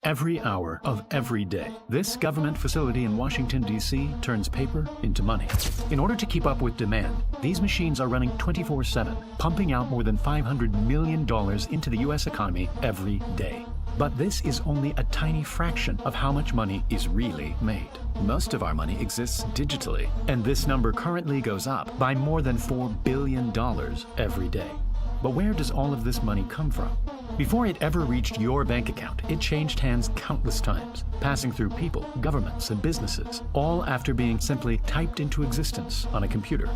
Every hour of every day, this government facility in Washington, D.C. turns paper into money. In order to keep up with demand, these machines are running 24/7, pumping out more than $500 million into the U.S. economy every day. But this is only a tiny fraction of how much money is really made. Most of our money exists digitally, and this number currently goes up by more than $4 billion every day. But where does all of this money come from? Before it ever reached your bank account, it changed hands countless times, passing through people, governments, and businesses, all after being simply typed into existence on a computer.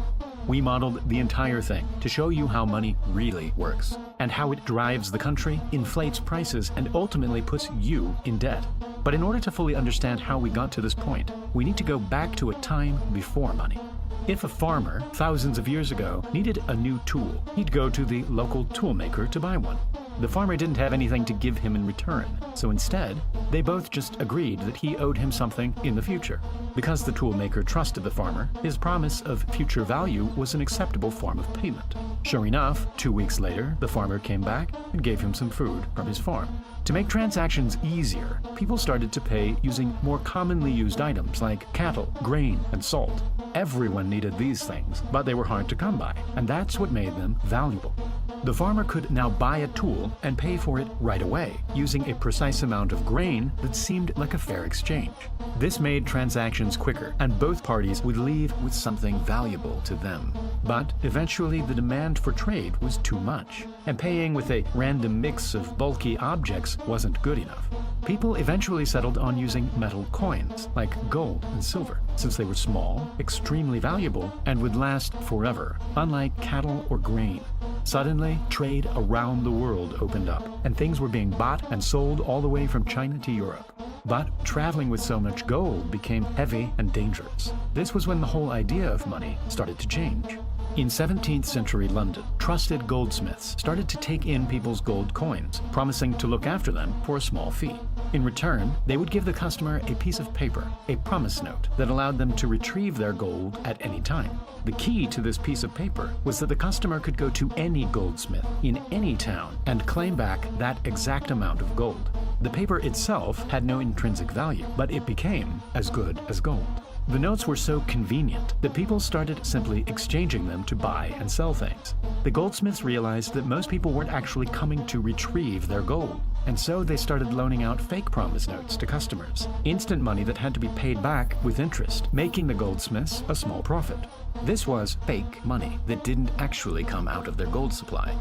We modeled the entire thing to show you how money really works, and how it drives the country, inflates prices, and ultimately puts you in debt. But in order to fully understand how we got to this point, we need to go back to a time before money. If a farmer, thousands of years ago, needed a new tool, he'd go to the local toolmaker to buy one. The farmer didn't have anything to give him in return, so instead, they both just agreed that he owed him something in the future. Because the toolmaker trusted the farmer, his promise of future value was an acceptable form of payment. Sure enough, 2 weeks later, the farmer came back and gave him some food from his farm. To make transactions easier, people started to pay using more commonly used items like cattle, grain, and salt. Everyone needed these things, but they were hard to come by, and that's what made them valuable. The farmer could now buy a tool and pay for it right away, using a precise amount of grain that seemed like a fair exchange. This made transactions quicker, and both parties would leave with something valuable to them. But eventually the demand for trade was too much, and paying with a random mix of bulky objects wasn't good enough. People eventually settled on using metal coins, like gold and silver, since they were small, extremely valuable, and would last forever, unlike cattle or grain. Suddenly, trade around the world opened up, and things were being bought and sold all the way from China to Europe. But traveling with so much gold became heavy and dangerous. This was when the whole idea of money started to change. In 17th century London, trusted goldsmiths started to take in people's gold coins, promising to look after them for a small fee. In return, they would give the customer a piece of paper, a promise note, that allowed them to retrieve their gold at any time. The key to this piece of paper was that the customer could go to any goldsmith in any town and claim back that exact amount of gold. The paper itself had no intrinsic value, but it became as good as gold. The notes were so convenient that people started simply exchanging them to buy and sell things. The goldsmiths realized that most people weren't actually coming to retrieve their gold, and so they started loaning out fake promise notes to customers, instant money that had to be paid back with interest, making the goldsmiths a small profit. This was fake money that didn't actually come out of their gold supply.